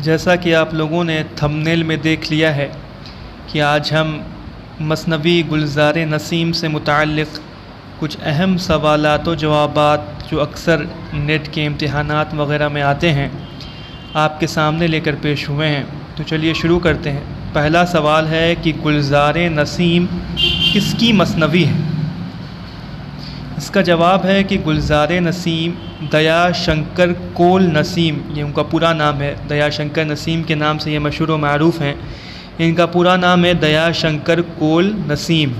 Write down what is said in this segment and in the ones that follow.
जैसा कि आप लोगों ने थंबनेल में देख लिया है कि आज हम मसनवी गुलज़ार नसीम से मुताल्लिक़ कुछ अहम सवालात व जवाबात जो अक्सर नेट के इम्तिहानात वग़ैरह में आते हैं आपके सामने लेकर पेश हुए हैं। तो चलिए शुरू करते हैं। पहला सवाल है कि गुलज़ार नसीम किसकी मसनवी है? इसका जवाब है कि गुलज़ार नसीम दया शंकर कोल नसीम, ये उनका पूरा नाम है। दया शंकर नसीम के नाम से ये मशहूर व मारूफ़ हैं। इनका पूरा नाम है दया शंकर कोल नसीम।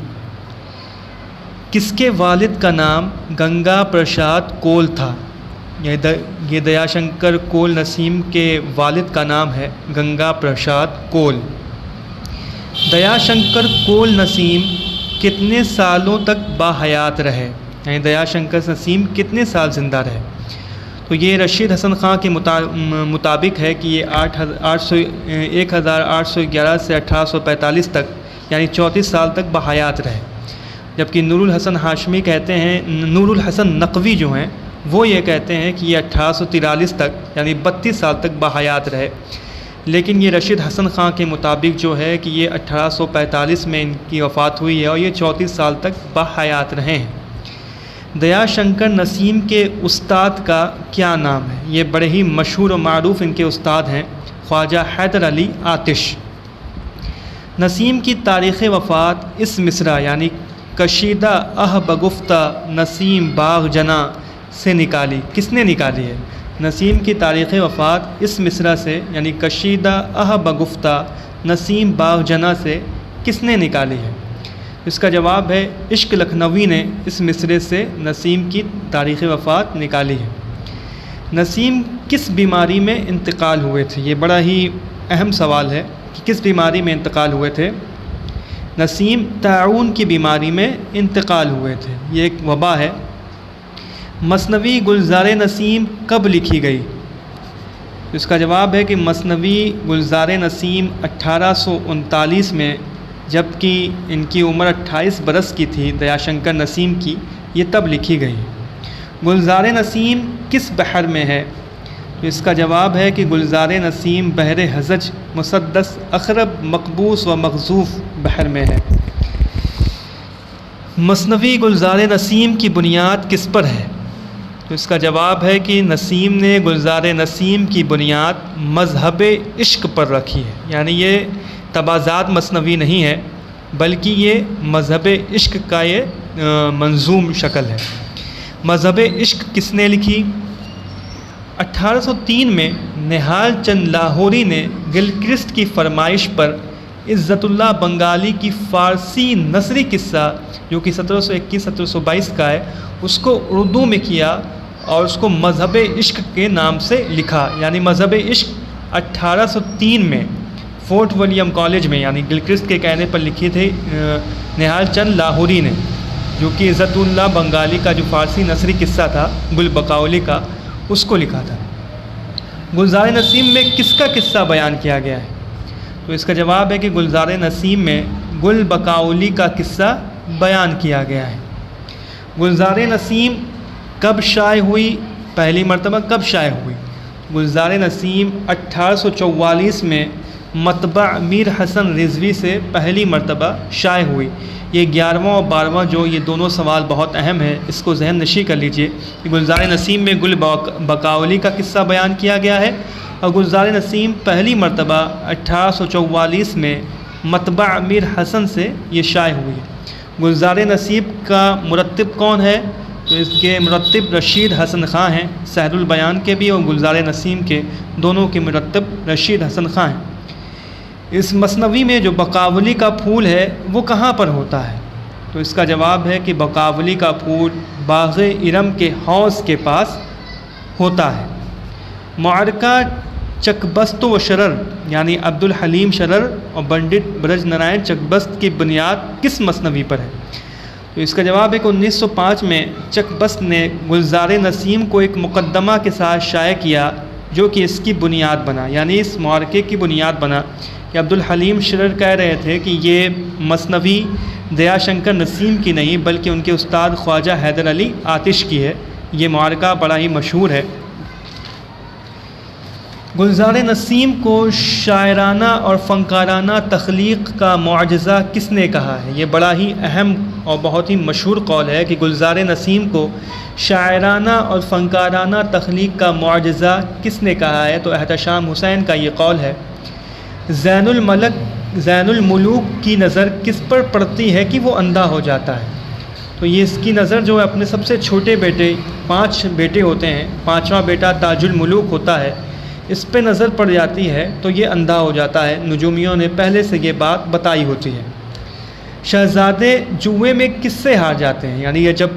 किसके वालिद का नाम गंगा प्रसाद कोल था? ये दया शंकर कोल नसीम के वालिद का नाम है गंगा प्रसाद कोल। दया शंकर कोल नसीम कितने सालों तक बाहयात रहे? यानी दया शंकर नसीम कितने साल ज़िंदा रहे? तो ये रशीद हसन ख़ां के मुताबिक है कि ये 1811 से 1845 तक यानी 34 साल तक बहयात रहे। जबकि नूरुल हसन हाशमी कहते हैं, नूरुल हसन नकवी जो हैं वो ये कहते हैं कि ये 1843 तक यानी 32 साल तक बहयात रहे। लेकिन ये रशीद हसन ख़ां के मुताबिक जो है कि ये 1845 में इनकी वफ़ात हुई है और ये 34 साल तक बहयात रहे हैं। दया शंकर नसीम के उस्ताद का क्या नाम है? ये बड़े ही मशहूर और मारूफ़ इनके उस्ताद हैं ख्वाजा हैदर अली आतिश। नसीम की तारीख़ वफ़ात इस मिसरा यानी कशीदा अह बगुफ्ता नसीम बाग जना से निकाली। किसने निकाली है? नसीम की तारीख़ वफ़ात इस मिसरा से यानी कशीदा अह बगुफ्ता नसीम बाग जना से किसने निकाली है? इसका जवाब है इश्क लखनवी ने इस मिसरे से नसीम की तारीख़ वफ़ात निकाली है। नसीम किस बीमारी में इंतकाल हुए थे? ये बड़ा ही अहम सवाल है कि किस बीमारी में इंतकाल हुए थे। नसीम ताउन की बीमारी में इंतकाल हुए थे। ये एक वबा है। मसनवी गुलज़ार नसीम कब लिखी गई? इसका जवाब है कि मसनवी गुलज़ार नसीम 1839 में, जबकि इनकी उम्र 28 बरस की थी दया शंकर नसीम की, ये तब लिखी गई। गुलज़ार नसीम किस बहर में है? तो इसका जवाब है कि गुलज़ार नसीम बहर हज़ज मुसद्दस अखरब मकबूस व मखजूफ़ बहर में है। मसनवी गुलज़ार नसीम की बुनियाद किस पर है? तो इसका जवाब है कि नसीम ने गुलज़ार नसीम की बुनियाद मज़हब इश्क पर रखी है। यानी ये तबाज़ात मसनवी नहीं है बल्कि ये मज़हब इश्क का ये मंजूम शक्ल है। मज़हब इश्क किसने लिखी? 1803 में निहाल चंद लाहौरी ने गिलक्रिस्ट की फरमाइश पर इज़्ज़तुल्लाह बंगाली की फ़ारसी नसरी किस्सा जो कि 1721-1722 का है उसको उर्दू में किया और उसको मज़हब इश्क के नाम से लिखा। यानी मज़हब इश्क 1803 में फोर्ट विलियम कॉलेज में यानी गिलक्रिस्ट के कहने पर लिखी थी निहाल चंद लाहौरी ने, जो कि इज़्ज़तुल्लाह बंगाली का जो फ़ारसी नसरी किस्सा था गुल बकाउली का, उसको लिखा था। गुलज़ार नसीम में किसका किस्सा बयान किया गया है? तो इसका जवाब है कि गुलज़ार नसीम में गुल बकाउली का किस्सा बयान किया गया है। गुलज़ार नसीम कब शाये हुई? पहली मरतबा कब शाये हुई? गुलज़ार नसीम 1844 में मतबा मीर हसन रिजवी से पहली मरतबा शाये हुई। ये 11वां और 12वां जो ये दोनों सवाल बहुत अहम है, इसको जहन नशी कर लीजिए कि गुलज़ार नसीम में गुल बकाउली का किस्सा बयान किया गया है और गुलज़ार नसीम पहली मरतबा 1844 में मतबा मीर हसन से ये शाये हुई है। गुलज़ार नसीब का मुरत्तिब कौन है? तो इसके मुरत्तिब रशीद हसन ख़ां हैं, सहरुल बयान के भी और गुलज़ार नसीम के दोनों के मुरत्तिब रशीद हसन ख़ां हैं। इस मसनवी में जो बकावली का फूल है वो कहाँ पर होता है? तो इसका जवाब है कि बकावली का फूल बाग़ इरम के हौज़ के पास होता है। मुअरका चकबस्त व शरर यानी अब्दुल हलीम शरर और पंडित ब्रज नारायण चकबस्त की बुनियाद किस मसनवी पर है? तो इसका जवाब है कि 1905 में चकबस्त ने गुलज़ार नसीम को एक मुकदमा के साथ शाये किया जो कि इसकी बुनियाद बना, यानी इस मुअरके की बुनियाद बना। कि अब्दुल हलीम शरर कह रहे थे कि ये मसनवी दया शंकर नसीम की नहीं बल्कि उनके उस्ताद ख्वाजा हैदर अली आतिश की है। ये मुअरका बड़ा ही मशहूर है। गुलज़ार नसीम को शायराना और फ़नकाराना तख्लीक़ का मुआजिज़ा किसने कहा है? ये बड़ा ही अहम और बहुत ही मशहूर कौल है कि गुलज़ार नसीम को शायराना और फ़नकाराना तख्लीक़ का मुआजिज़ा किसने कहा है? तो एहतशाम हुसैन का ये कौल है। ज़ैनुल मुलूक की नज़र किस पर पड़ती है कि वो अंधा हो जाता है? तो ये इसकी नज़र जो है अपने सबसे छोटे बेटे, 5 बेटे होते हैं, 5वां बेटा ताजुल मुलूक होता है, इस पे नज़र पड़ जाती है तो ये अंधा हो जाता है। नुजूमियों ने पहले से ये बात बताई होती है। शहज़ादे जुए में किससे हार जाते हैं? यानी ये जब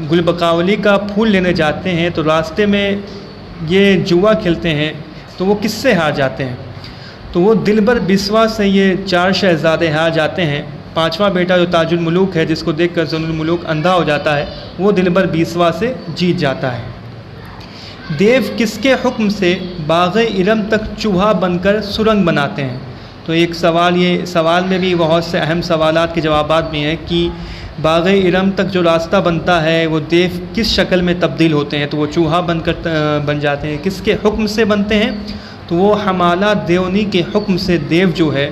गुलबकावली का फूल लेने जाते हैं तो रास्ते में ये जुआ खेलते हैं तो वो किससे हार जाते हैं? तो वो दिलबर बिस्वा से ये 4 शहज़ादे हार जाते हैं। 5वां बेटा जो ताजुल मुलूक है, जिसको देख कर ज़ैनुल मुलूक अंधा हो जाता है, वो दिलबर बिस्वा से जीत जाता है। देव किसके हुक्म से बाग़ इरम तक चूहा बनकर सुरंग बनाते हैं? तो एक सवाल, ये सवाल में भी बहुत से अहम सवालात के जवाबात भी हैं कि बाग़ इरम तक जो रास्ता बनता है वो देव किस शक्ल में तब्दील होते हैं? तो वो चूहा बनकर बन जाते हैं। किसके हुक्म से बनते हैं? तो वो हमाला देवनी के हुक्म से देव जो है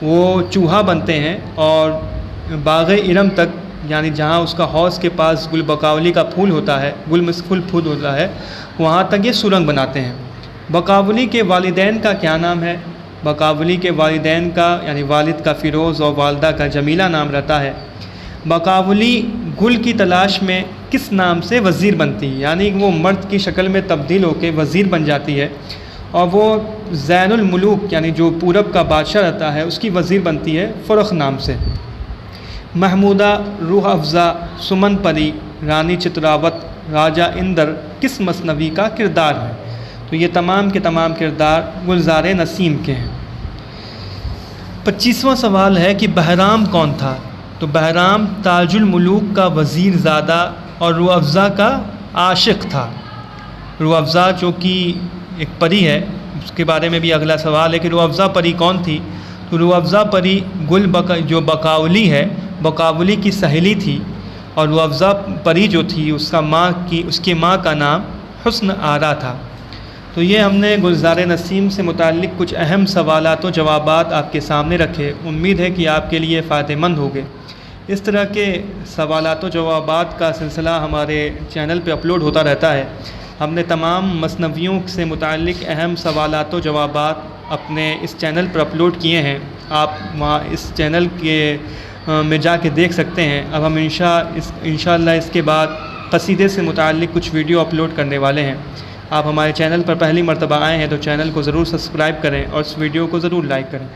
वो चूहा बनते हैं और बाग़ इरम तक, यानी जहाँ उसका हौज़ के पास गुलबकावली का फूल होता है, गुलमसफुल फूल होता है, वहाँ तक ये सुरंग बनाते हैं। बकावली के वालिदैन का क्या नाम है? बकावली के वालिदैन का, यानी वालिद का फ़िरोज़ और वालदा का जमीला नाम रहता है। बकावली गुल की तलाश में किस नाम से वज़ीर बनती है? यानी वो मर्द की शक्ल में तब्दील होकर वज़ीर बन जाती है और वो ज़ैनुल मुलूक, यानी जो पूरब का बादशाह रहता है, उसकी वज़ीर बनती है फ़ुरख़ नाम से। महमूदा, रूह अफ़ज़ा, सुमन परी, रानी चित्रावत, राजा इंदर किस मसनवी का किरदार है? तो ये तमाम के तमाम किरदार गुलज़ार नसीम के हैं। 25वां सवाल है कि बहराम कौन था? तो बहराम ताजुल मुलूक का वज़ीर ज़ादा और रूह अफ़ज़ा का आशिक़ था। रूह अफ़ज़ा जो कि एक परी है, उसके बारे में भी अगला सवाल है कि रूह अफ़ज़ा परी कौन थी? तो रूह अफ़ज़ा परी जो बकावली है, बकावली की सहेली थी और रूह अफ़ज़ा परी जो थी उसकी माँ का नाम हुस्न आरा था। तो ये हमने गुलज़ार नसीम से मुताल्लिक़ कुछ अहम सवालात व जवाबात आपके सामने रखे। उम्मीद है कि आपके लिए फ़ायदेमंद होंगे। इस तरह के सवालात व जवाबात का सिलसिला हमारे चैनल पे अपलोड होता रहता है। हमने तमाम मसनवियों से मुताल्लिक़ अहम सवालात व जवाबात अपने इस चैनल पर अपलोड किए हैं। आप वहाँ इस चैनल के में जाके देख सकते हैं। अब हम इंशाअल्लाह इसके बाद क़सीदे से मुताल्लिक़ कुछ वीडियो अपलोड करने वाले हैं। आप हमारे चैनल पर पहली मर्तबा आए हैं तो चैनल को ज़रूर सब्सक्राइब करें और इस वीडियो को ज़रूर लाइक करें।